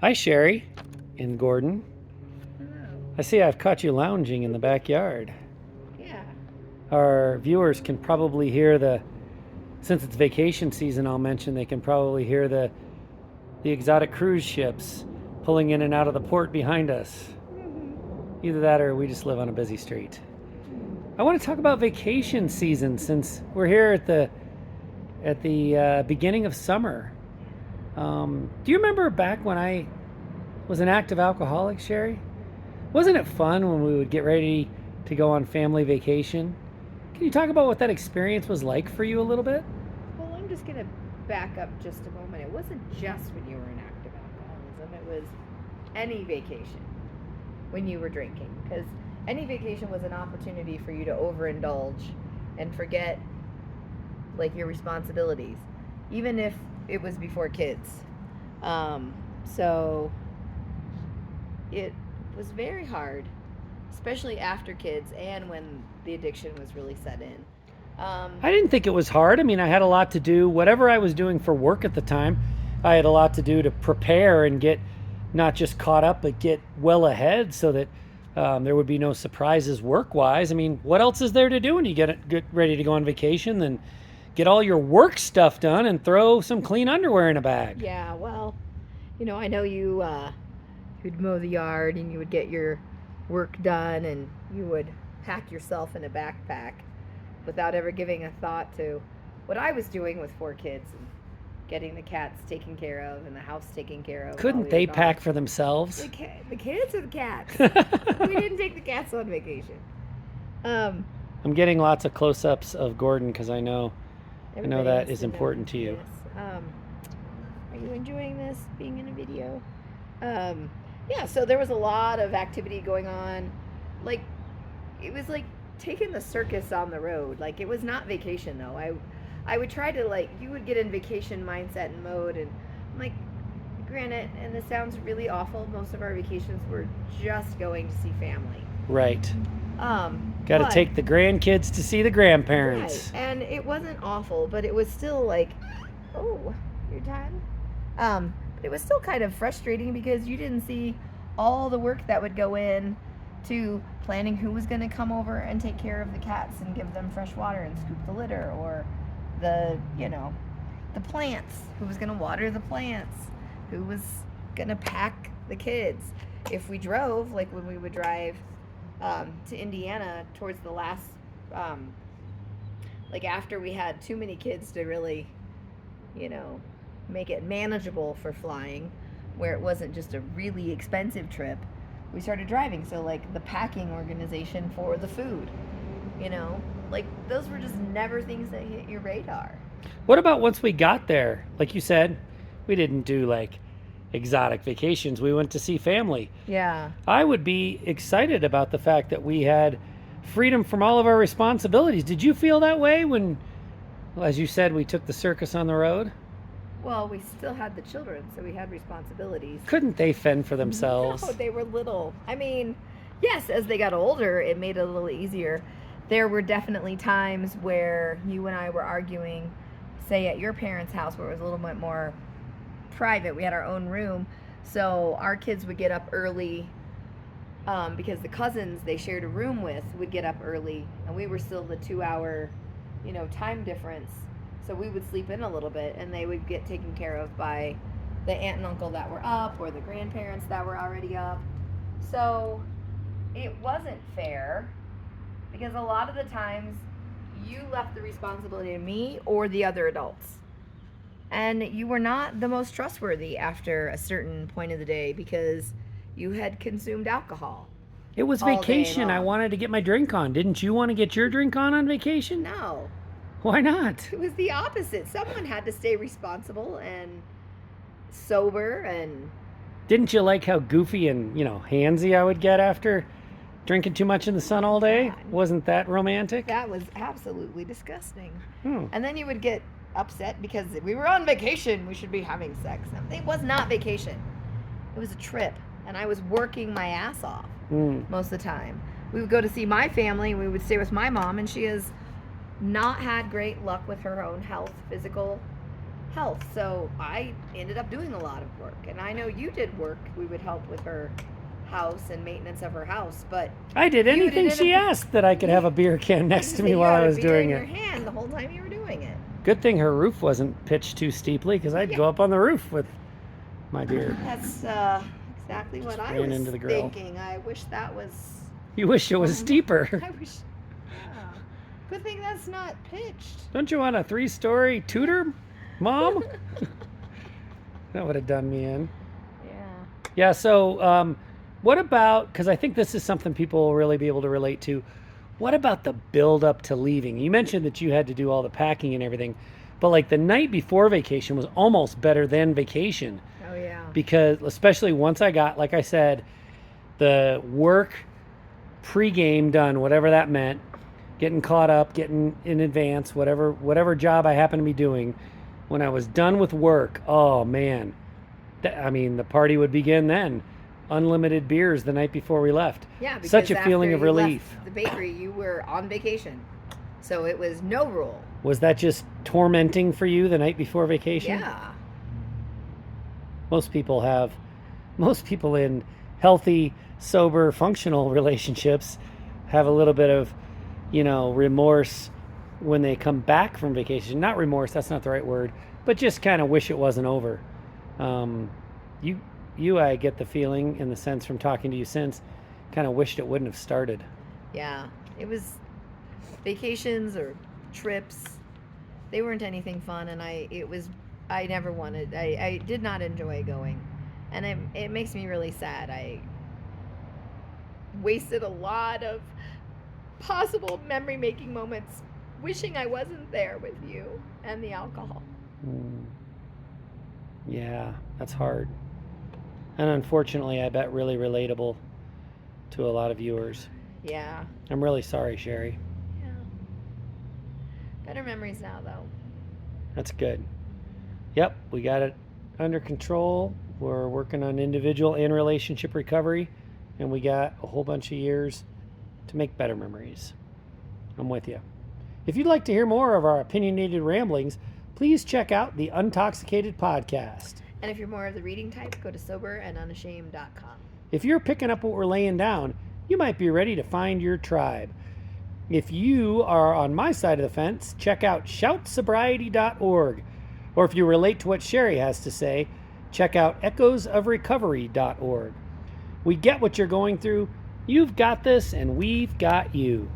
Hi, Sherry and Gordon. Oh, I see I've caught you lounging in the backyard. yeah. Our viewers can probably hear since it's vacation season, I'll mention they can probably hear the exotic cruise ships pulling in and out of the port behind us. Mm-hmm. Either that or we just live on a busy street. I want to talk about vacation season since we're here at the beginning of summer. Do you remember back when I was an active alcoholic, Sherry? Wasn't it fun when we would get ready to go on family vacation? Can you talk about what that experience was like for you a little bit? Well, I'm just going to back up just a moment. It wasn't just when you were in active alcoholism, it was any vacation when you were drinking. Because any vacation was an opportunity for you to overindulge and forget, like, your responsibilities, even if it was before kids. So it was very hard, especially after kids and when the addiction was really set in. I didn't think it was hard. I mean, I had a lot to do. Whatever I was doing for work at the time, I had a lot to do to prepare and get not just caught up, but get well ahead so that there would be no surprises work wise. I mean, what else is there to do when you get ready to go on vacation than get all your work stuff done and throw some clean underwear in a bag? Yeah, well, I know you'd mow the yard and you would get your work done and you would pack yourself in a backpack without ever giving a thought to what I was doing with 4 kids and getting the cats taken care of and the house taken care of. Couldn't they pack for themselves? The kids or the cats? We didn't take the cats on vacation. Um, I'm getting lots of close-ups of Gordon because I know that is important to you. Are you enjoying this being in a video? Yeah, so there was a lot of activity going on. Like, it was like taking the circus on the road. Like, it was not vacation though. I would try to, like, you would get in vacation mindset and mode, and I'm like, granted, and this sounds really awful, most of our vacations were just going to see family. Right. Got to But take the grandkids to see the grandparents. right, and it wasn't awful, but it was still like, oh, you're done. But it was still kind of frustrating because you didn't see all the work that would go in to planning who was going to come over and take care of the cats and give them fresh water and scoop the litter, or the plants, who was going to water the plants, who was going to pack the kids. If we drove, like when we would drive to Indiana towards the last, like after we had too many kids to really, make it manageable for flying, where it wasn't just a really expensive trip, we started driving. So, like, the packing organization for the food, like, those were just never things that hit your radar. What about once we got there? Like you said, we didn't do like exotic vacations. We went to see family. Yeah. I would be excited about the fact that we had freedom from all of our responsibilities. Did you feel that way when, well, as you said, we took the circus on the road? Well, we still had the children, so we had responsibilities. Couldn't they fend for themselves? No, they were little. I mean, yes, as they got older, it made it a little easier. There were definitely times where you and I were arguing, say at your parents' house, where it was a little bit more private. We had our own room, so our kids would get up early, because the cousins they shared a room with would get up early, and we were still the 2 hour, time difference. So we would sleep in a little bit, and they would get taken care of by the aunt and uncle that were up, or the grandparents that were already up. So it wasn't fair, because a lot of the times you left the responsibility to me or the other adults. And you were not the most trustworthy after a certain point of the day because you had consumed alcohol It was all day vacation. I long. wanted to get my drink on. Didn't you want to get your drink on vacation? No, Why not? it was the opposite. Someone had to stay responsible and sober, and Didn't you like how goofy and, handsy I would get after drinking too much in the sun all day? God, Wasn't that romantic? that was absolutely disgusting. Hmm. And then you would get upset because we were on vacation, we should be having sex. It was not vacation. It was a trip, and I was working my ass off Hmm. most of the time. We would go to see my family, and we would stay with my mom, and she has not had great luck with her own health, physical health. So I ended up doing a lot of work. And I know you did work. We would help with her house and maintenance of her house, but I did you anything didn't she have- asked that I could have a beer can next to me you while had I a was beer doing in your it. hand the whole time you were doing it. Good thing her roof wasn't pitched too steeply, because I'd go up on the roof with my beer. That's exactly what I ran was into the grill. thinking. I wish that was. You wish it was steeper. I wish. Yeah. Good thing that's not pitched. Don't you want a 3-story Tudor, Mom? That would have done me in. Yeah. Yeah, so what about, because I think this is something people will really be able to relate to, what about the build up to leaving? You mentioned that you had to do all the packing and everything, but like the night before vacation was almost better than vacation. Oh yeah. Because especially once I got, like I said, the work pregame done, whatever that meant, getting caught up, getting in advance, whatever job I happened to be doing, when I was done with work, oh man, the party would begin then. Unlimited beers the night before we left. Yeah, because Such a feeling of after you relief. left the bakery, you were on vacation, so it was no rule. Was that just tormenting for you the night before vacation? Yeah. Most people in healthy, sober, functional relationships have a little bit of, remorse when they come back from vacation. Not remorse, that's not the right word, but just kind of wish it wasn't over. I get the feeling, in the sense from talking to you since, kind of wished it wouldn't have started. Yeah. It was vacations or trips. They weren't anything fun, and I did not enjoy going, and it makes me really sad. I wasted a lot of possible memory making moments wishing I wasn't there with you and the alcohol. Yeah, that's hard. And unfortunately, I bet really relatable to a lot of viewers. Yeah. I'm really sorry, Sherry. Yeah. Better memories now, though. That's good. Yep, we got it under control. We're working on individual and relationship recovery, and we got a whole bunch of years to make better memories. I'm with you. If you'd like to hear more of our opinionated ramblings, please check out the Untoxicated Podcast. And if you're more of the reading type, go to soberandunashamed.com. If you're picking up what we're laying down, you might be ready to find your tribe. If you are on my side of the fence, check out shoutsobriety.org. Or if you relate to what Sherry has to say, check out echoesofrecovery.org. We get what you're going through. You've got this, and we've got you.